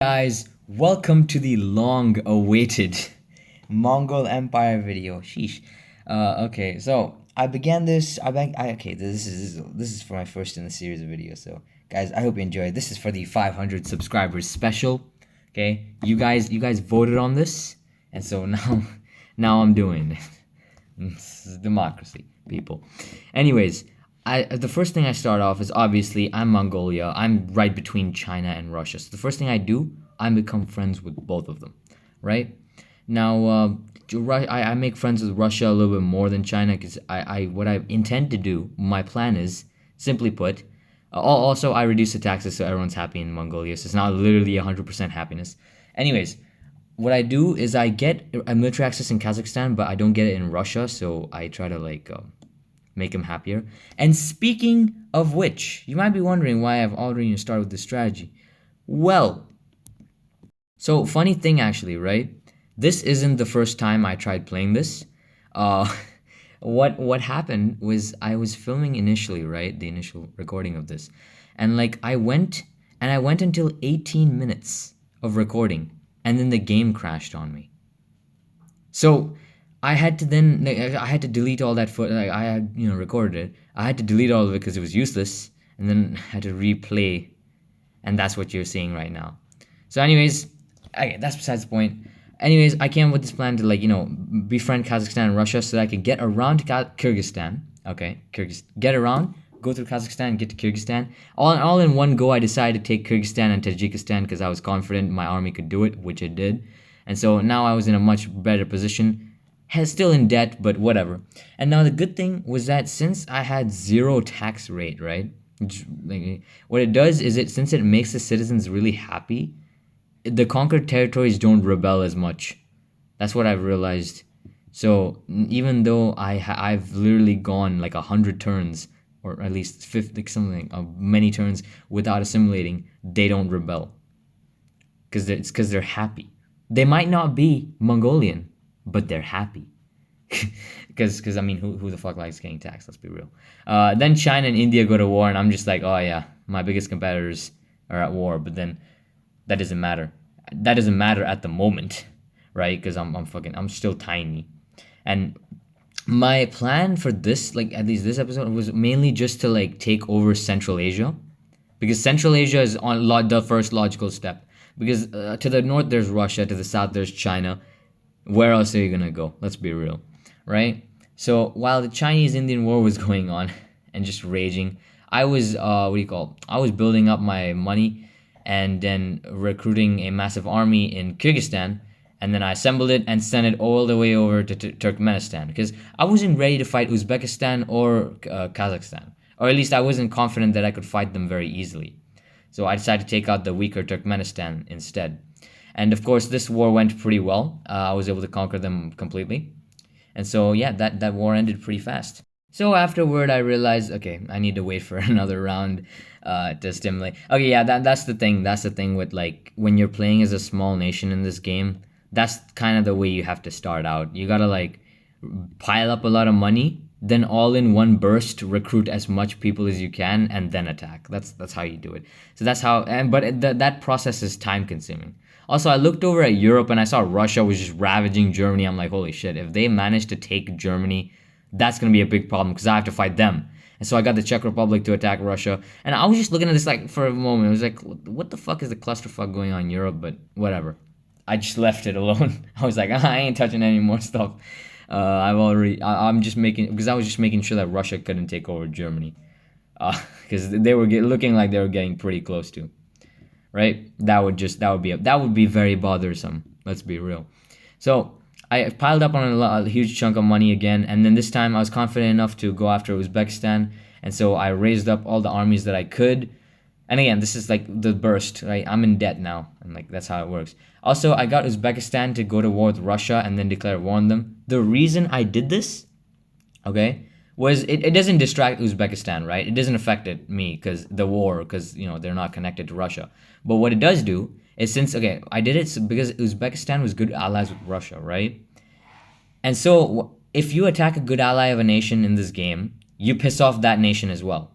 Guys, welcome to the long-awaited Mongol Empire video. Sheesh. Okay, so I began this. Okay. This is for my first in the series of videos. So, guys, I hope you enjoy. This is for the 500 subscribers special. Okay, you guys voted on this, and so now I'm doing it. This is democracy, people. Anyways, the first thing I start off is obviously I'm Mongolia. I'm right between China and Russia. So the first thing I do, I become friends with both of them, right? Now, I make friends with Russia a little bit more than China because what I intend to do, my plan is, simply put, also I reduce the taxes so everyone's happy in Mongolia. So it's not literally 100% happiness. Anyways, what I do is I get a military access in Kazakhstan, but I don't get it in Russia. So I try to make him happier. And speaking of which, you might be wondering why I've already started with this strategy. Well, so funny thing actually, right? This isn't the first time I tried playing this. What happened was I was filming initially, right? The initial recording of this. And I went until 18 minutes of recording, and then the game crashed on me. So I had to delete all that footage. I had recorded it. I had to delete all of it because it was useless, and then I had to replay, and that's what you're seeing right now. So, anyways, that's besides the point. Anyways, I came up with this plan to befriend Kazakhstan and Russia so that I could get around Kyrgyzstan. Okay, get around, go through Kazakhstan, get to Kyrgyzstan. All in one go. I decided to take Kyrgyzstan and Tajikistan because I was confident my army could do it, which it did. And so now I was in a much better position. Still in debt, but whatever. And now the good thing was that since I had 0 tax rate, right? What it does is since it makes the citizens really happy, the conquered territories don't rebel as much. That's what I've realized. So even though I've literally gone 100 turns, or at least 50 something, many turns without assimilating, they don't rebel. Because they're happy. They might not be Mongolian, but they're happy. Because I mean, who the fuck likes getting taxed? Let's be real. Then China and India go to war, and I'm just like, oh yeah, my biggest competitors are at war. But then that doesn't matter. That doesn't matter at the moment, right? Because I'm still tiny. And my plan for this, at least this episode, was mainly just to take over Central Asia, because Central Asia is on the first logical step. Because to the north there's Russia, to the south there's China. Where else are you gonna go? Let's be real, right? So while the Chinese-Indian War was going on and just raging, I was I was building up my money and then recruiting a massive army in Kyrgyzstan, and then I assembled it and sent it all the way over to Turkmenistan because I wasn't ready to fight Uzbekistan or Kazakhstan, or at least I wasn't confident that I could fight them very easily. So I decided to take out the weaker Turkmenistan instead. And of course, this war went pretty well. I was able to conquer them completely. And so, yeah, that war ended pretty fast. So afterward, I realized, okay, I need to wait for another round to stimulate. Okay, yeah, that's the thing. That's the thing with, when you're playing as a small nation in this game, that's kind of the way you have to start out. You gotta, pile up a lot of money, then all in one burst, recruit as much people as you can, and then attack. That's how you do it. So that's how, but that process is time consuming. Also, I looked over at Europe and I saw Russia was just ravaging Germany. I'm like, holy shit, if they manage to take Germany, that's going to be a big problem because I have to fight them. And so I got the Czech Republic to attack Russia. And I was just looking at this for a moment. I was like, what the fuck is the clusterfuck going on in Europe? But whatever. I just left it alone. I was like, I ain't touching any more stuff. I'm just because I was just making sure that Russia couldn't take over Germany. Because they were looking like they were getting pretty close to. Right? That would be very bothersome. Let's be real. So I piled up on a huge chunk of money again, and then this time I was confident enough to go after Uzbekistan, and so I raised up all the armies that I could. And again, this is the burst, right? I'm in debt now, and that's how it works. Also, I got Uzbekistan to go to war with Russia and then declare war on them. The reason I did this, okay, was it doesn't distract Uzbekistan, right? It doesn't affect me because they're not connected to Russia. But what it does do is I did it because Uzbekistan was good allies with Russia, right? And so if you attack a good ally of a nation in this game, you piss off that nation as well.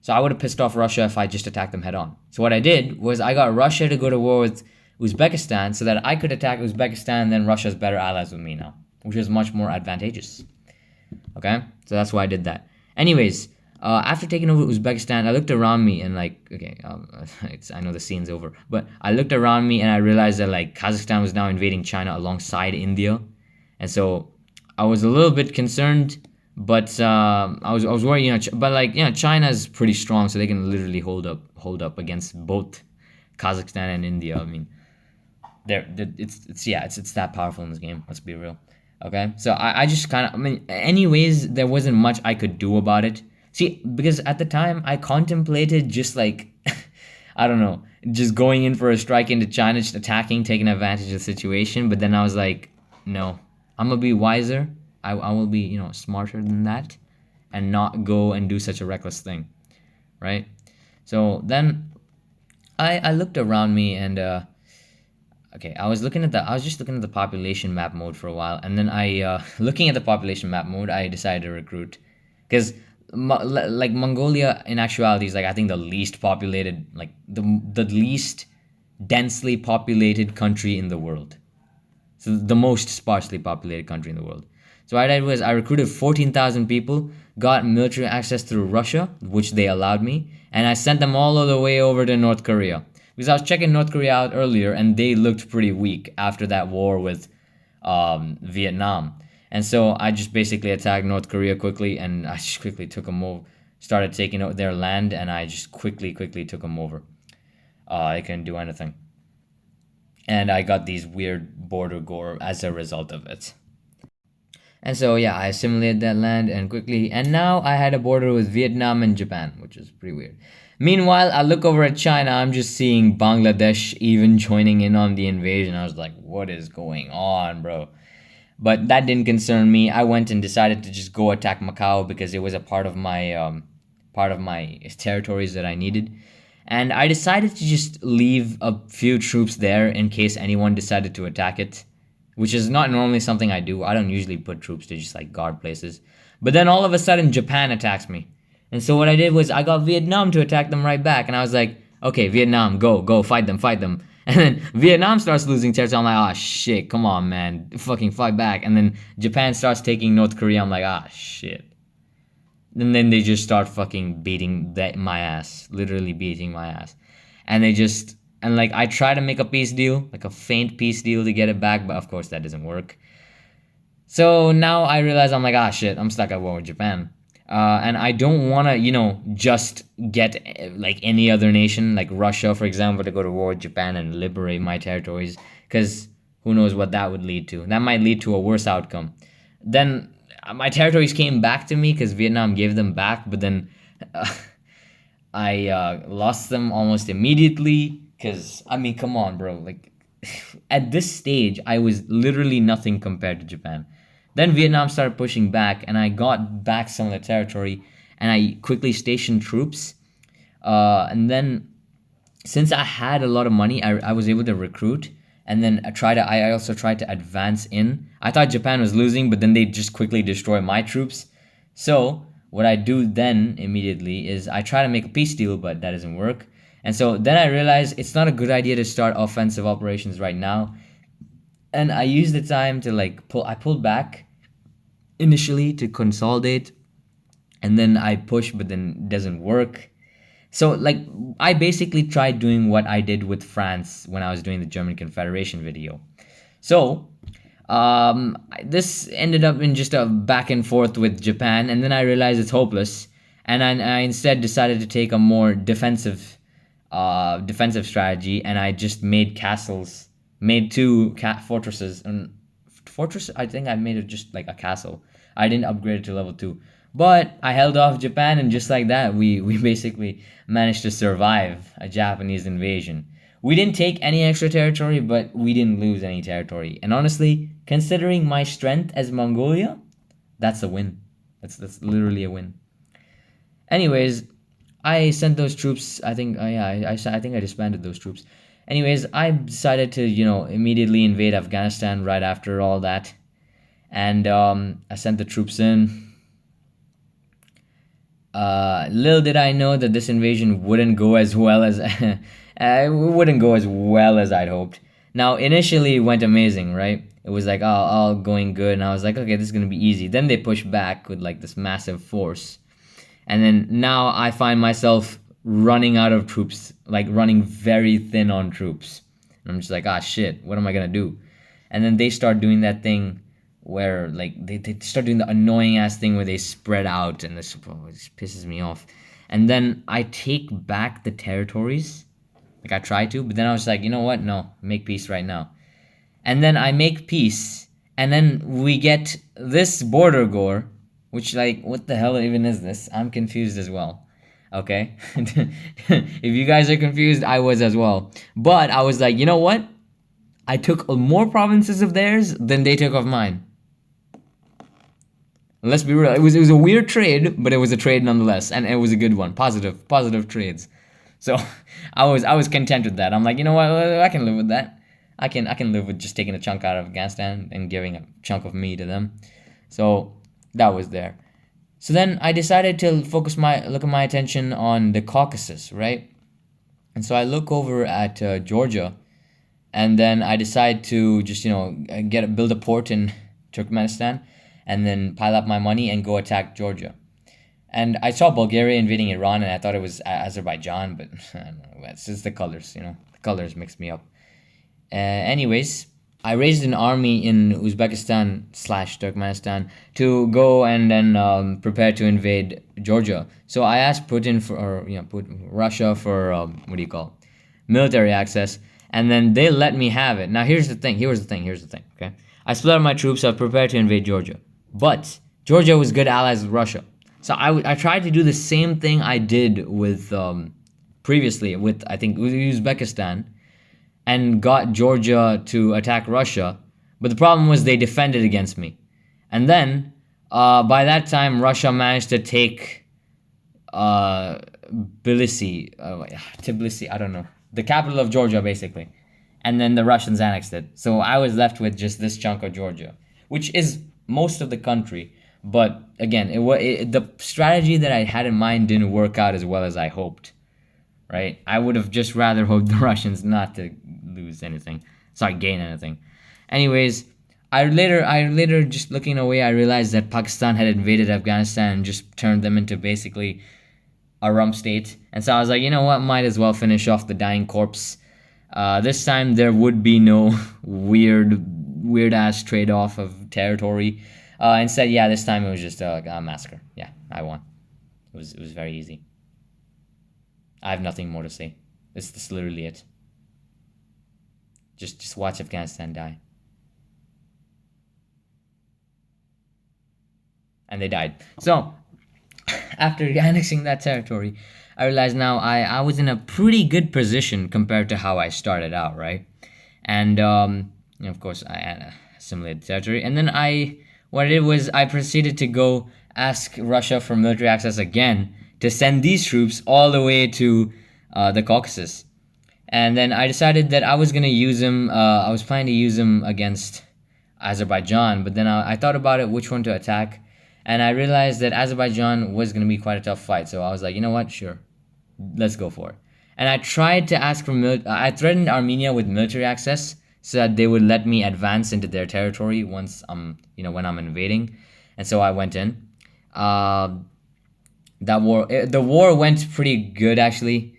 So I would have pissed off Russia if I just attacked them head on. So what I did was I got Russia to go to war with Uzbekistan so that I could attack Uzbekistan, and then Russia's better allies with me now, which is much more advantageous. Okay, so that's why I did that. Anyways, after taking over Uzbekistan, I looked around me and like, okay, I know the scene's over, but I looked around me and I realized that like Kazakhstan was now invading China alongside India, and so I was a little bit concerned. But I was worried, but like, China's pretty strong, so they can literally hold up against both Kazakhstan and India. I mean, it's that powerful in this game. Let's be real. Okay, so I just kind of, I mean, anyways, there wasn't much I could do about it. See, because at the time I contemplated just like, I don't know, just going in for a strike into China, just attacking, taking advantage of the situation. But then I was like, no, I'm gonna be wiser. I will be, smarter than that, and not go and do such a reckless thing, right? So then I looked around me and okay, I was just looking at the population map mode for a while, and then I looking at the population map mode, I decided to recruit, because like Mongolia in actuality is like, I think, the least populated, like the least densely populated country in the world. So the most sparsely populated country in the world. So what I did was I recruited 14,000 people, got military access through Russia, which they allowed me, and I sent them all the way over to North Korea. Because I was checking North Korea out earlier, and they looked pretty weak after that war with Vietnam. And so I just basically attacked North Korea quickly, and I just quickly took them over, started taking out their land, and I just quickly took them over. I couldn't do anything. And I got these weird border gore as a result of it. And so yeah, I assimilated that land and quickly, and now I had a border with Vietnam and Japan, which is pretty weird. Meanwhile, I look over at China, I'm just seeing Bangladesh even joining in on the invasion. I was like, what is going on, bro? But that didn't concern me. I went and decided to just go attack Macau because it was a part of my territories that I needed. And I decided to just leave a few troops there in case anyone decided to attack it, which is not normally something I do. I don't usually put troops to just like guard places. But then all of a sudden Japan attacks me. And so what I did was I got Vietnam to attack them right back. And I was like, okay, Vietnam, go, fight them. And then Vietnam starts losing territory. I'm like, oh shit, come on, man, fucking fight back. And then Japan starts taking North Korea. I'm like, ah shit. And then they just start fucking beating my ass, literally beating my ass. And like, I try to make a peace deal, like a faint peace deal to get it back, but of course that doesn't work. So now I realize, I'm like, ah shit, I'm stuck at war with Japan. And I don't want to, just get like any other nation, like Russia, for example, to go to war with Japan and liberate my territories, because who knows what that would lead to. That might lead to a worse outcome. Then my territories came back to me because Vietnam gave them back, but then I lost them almost immediately because, I mean, come on, bro. Like, at this stage, I was literally nothing compared to Japan. Then Vietnam started pushing back, and I got back some of the territory, and I quickly stationed troops. And then, since I had a lot of money, I was able to recruit. And then I also tried to advance in. I thought Japan was losing, but then they just quickly destroy my troops. So what I do then immediately is I try to make a peace deal, but that doesn't work. And so then I realized it's not a good idea to start offensive operations right now. And I used the time to I pulled back initially to consolidate, and then I push, but then it doesn't work. So, like, I basically tried doing what I did with France when I was doing the German Confederation video. So, this ended up in just a back and forth with Japan, and then I realized it's hopeless, and I instead decided to take a more defensive strategy, and I just made castles, made two fortresses, and I think I made it just like a castle. I didn't upgrade it to level 2. But I held off Japan, and just like that, we basically managed to survive a Japanese invasion. We didn't take any extra territory, but we didn't lose any territory. And honestly, considering my strength as Mongolia, that's a win. That's literally a win. Anyways, I sent those troops. I think I think I disbanded those troops. Anyways, I decided to immediately invade Afghanistan right after all that, and I sent the troops in. Little did I know that this invasion wouldn't go as well as it wouldn't go as well as I'd hoped. Now, initially, it went amazing, right? It was like all going good, and I was like, okay, this is gonna be easy. Then they pushed back with like this massive force, and then now I find myself running out of troops, like running very thin on troops. And I'm just like, ah, shit, what am I gonna do? And then they start doing that thing where like they start doing the annoying ass thing where they spread out, and this, oh, it just pisses me off. And then I take back the territories, like I try to, but then I was like, you know what, no, make peace right now. And then I make peace, and then we get this border gore, which, like, what the hell even is this? I'm confused as well. Okay, if you guys are confused, I was as well. But I was like, you know what? I took more provinces of theirs than they took of mine. Let's be real. It was a weird trade, but it was a trade nonetheless, and it was a good one. Positive trades. So I was content with that. I'm like, you know what? I can live with that. I can live with just taking a chunk out of Afghanistan and giving a chunk of me to them. So that was there. So then I decided to look at my attention on the Caucasus, right? And so I look over at Georgia, and then I decide to just build a port in Turkmenistan, and then pile up my money and go attack Georgia. And I saw Bulgaria invading Iran, and I thought it was Azerbaijan, but I don't know, it's just the colors, the colors mixed me up. Anyways, I raised an army in Uzbekistan slash Turkmenistan to go and then prepare to invade Georgia. So I asked Russia for what do you call it? Military access, and then they let me have it. Now here's the thing. Okay, I split up my troops. I prepared to invade Georgia, but Georgia was good allies with Russia. So I tried to do the same thing I did with previously with, I think, Uzbekistan, and got Georgia to attack Russia. But the problem was they defended against me. And then, by that time, Russia managed to take Tbilisi, I don't know, the capital of Georgia, basically. And then the Russians annexed it. So I was left with just this chunk of Georgia, which is most of the country. But again, the strategy that I had in mind didn't work out as well as I hoped. Right? I would have just rather hoped the Russians not to gain anything. Anyways, I later just looking away, I realized that Pakistan had invaded Afghanistan and just turned them into basically a rump state. And so I was like, you know what, might as well finish off the dying corpse. This time there would be no weird ass trade off of territory. Instead, yeah, this time it was just a massacre. Yeah, I won. It was very easy. I have nothing more to say. This is literally it. Just watch Afghanistan die. And they died. So, after annexing that territory, I realized now I was in a pretty good position compared to how I started out, right? And, of course, I assimilated the territory. And then what I did was I proceeded to go ask Russia for military access again, to send these troops all the way to the Caucasus. And then I decided that I was going to use them, I was planning to use them against Azerbaijan, but then I thought about it, which one to attack, and I realized that Azerbaijan was going to be quite a tough fight, so I was like, you know what, sure, let's go for it. And I tried to ask for, I threatened Armenia with military access, so that they would let me advance into their territory once when I'm invading. And so I went in. The war went pretty good, actually,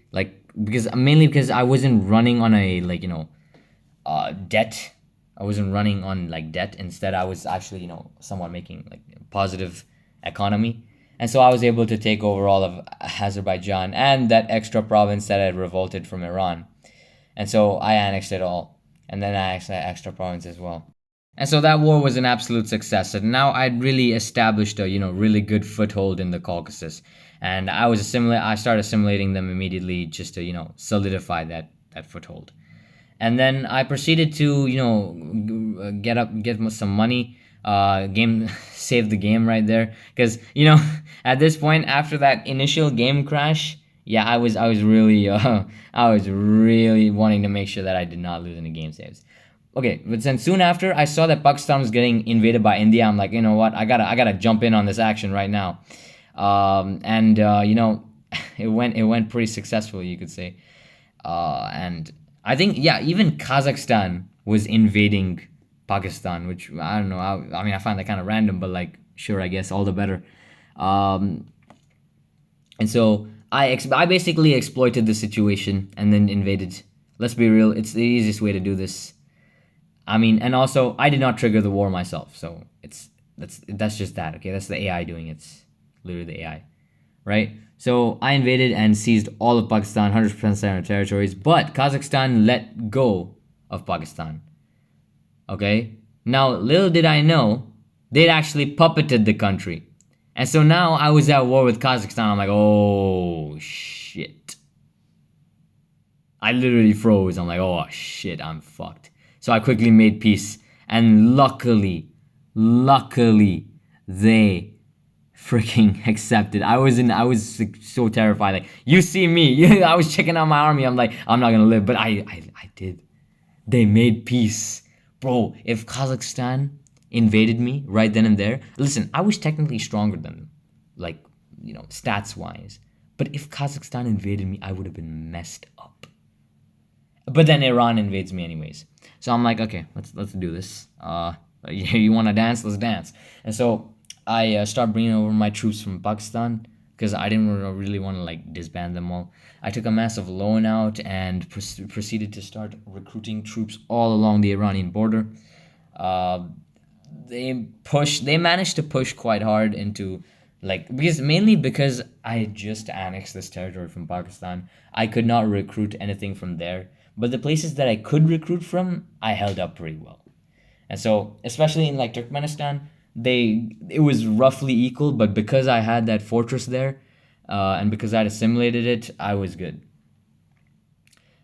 mainly because I wasn't running on a debt. I wasn't running on debt. Instead, I was actually somewhat making positive economy, and so I was able to take over all of Azerbaijan and that extra province that had revolted from Iran, and so I annexed it all, and then I annexed that extra province as well. And so that war was an absolute success. And now I'd really established a really good foothold in the Caucasus, and I started assimilating them immediately just to solidify that foothold. And then I proceeded to get some money, save the game right there, because at this point, after that initial game crash, yeah, I was really wanting to make sure that I did not lose any game saves. Okay, but then soon after, I saw that Pakistan was getting invaded by India. I'm like, you know what? I gotta jump in on this action right now. And it went pretty successful, you could say. And I think, yeah, even Kazakhstan was invading Pakistan, which I don't know. I mean, I find that kind of random, but like, sure, I guess all the better. Um, and so I basically exploited the situation and then invaded. Let's be real, it's the easiest way to do this. I mean, and also I did not trigger the war myself, so that's just that. Okay, that's the AI doing it. It's literally the AI, right? So I invaded and seized all of Pakistan, 100% of territories, but Kazakhstan let go of Pakistan. Okay, now little did I know they'd actually puppeted the country, and so now I was at war with Kazakhstan. I'm like, oh shit. I literally froze. I'm like, oh shit, I'm fucked. So I quickly made peace. And luckily, they freaking accepted. I was like, so terrified. Like, you see me. I was checking out my army. I'm like, I'm not gonna live. But I did. They made peace. Bro, if Kazakhstan invaded me right then and there, listen, I was technically stronger than them. Like, stats wise. But if Kazakhstan invaded me, I would have been messed up. But then Iran invades me anyways. So I'm like, okay, let's do this. You want to dance? Let's dance. And so I start bringing over my troops from Pakistan because I didn't really want to like disband them all. I took a massive loan out and proceeded to start recruiting troops all along the Iranian border. Uh, they managed to push quite hard into, like, because I had just annexed this territory from Pakistan. I could not recruit anything from there, but the places that I could recruit from, I held up pretty well. And so, especially in like Turkmenistan, it was roughly equal, but because I had that fortress there, and because I had assimilated it, I was good.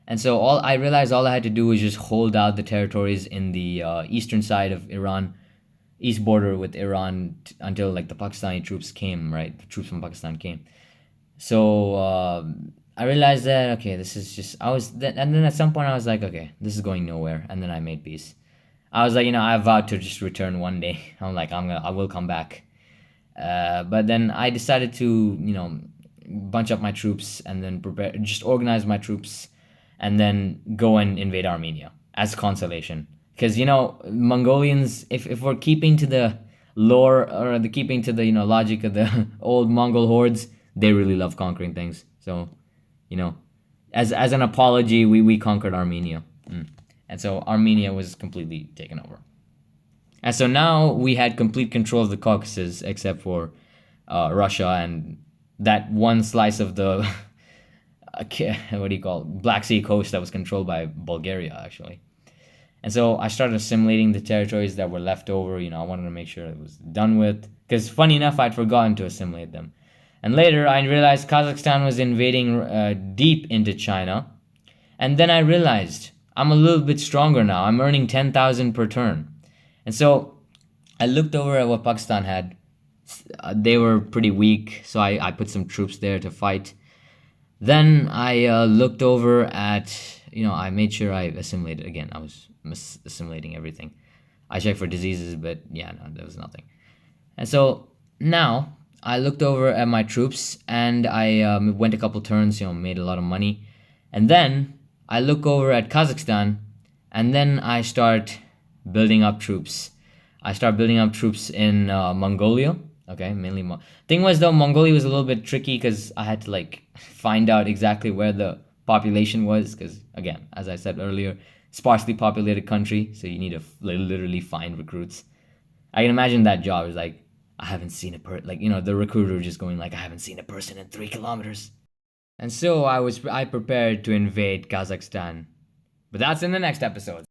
And so I realized all I had to do was just hold out the territories in the eastern side of Iran, east border with Iran, until like the Pakistani troops came, right? The troops from Pakistan came. So I realized that, okay, this is just and then at some point I was like, okay, this is going nowhere, and then I made peace. I was like, I vowed to just return one day. I'm like, I will come back. But then I decided to, bunch up my troops and then just organize my troops, and then go and invade Armenia as consolation. Because Mongolians, if we're keeping to the lore, or the keeping to the logic of the old Mongol hordes, they really love conquering things. So, as an apology, we conquered Armenia. And so Armenia was completely taken over. And so now we had complete control of the Caucasus, except for Russia and that one slice of the what do you call it? Black Sea coast that was controlled by Bulgaria, actually. And so I started assimilating the territories that were left over. I wanted to make sure it was done with, because funny enough, I'd forgotten to assimilate them. And later I realized Kazakhstan was invading deep into China. And then I realized I'm a little bit stronger now. I'm earning 10,000 per turn. And so I looked over at what Pakistan had. They were pretty weak, so I put some troops there to fight. Then I looked over at, I made sure I assimilated again. I was assimilating everything. I checked for diseases, but yeah, no, there was nothing. And so now I looked over at my troops, and I went a couple turns, made a lot of money. And then I look over at Kazakhstan, and then I start building up troops. I start building up troops in Mongolia. Okay, mainly. Thing was though, Mongolia was a little bit tricky because I had to like find out exactly where the population was. Because again, as I said earlier, sparsely populated country, so you need to literally find recruits. I can imagine that job is like, I haven't seen a the recruiter just going like, I haven't seen a person in 3 kilometers. And so I prepared to invade Kazakhstan. But that's in the next episode.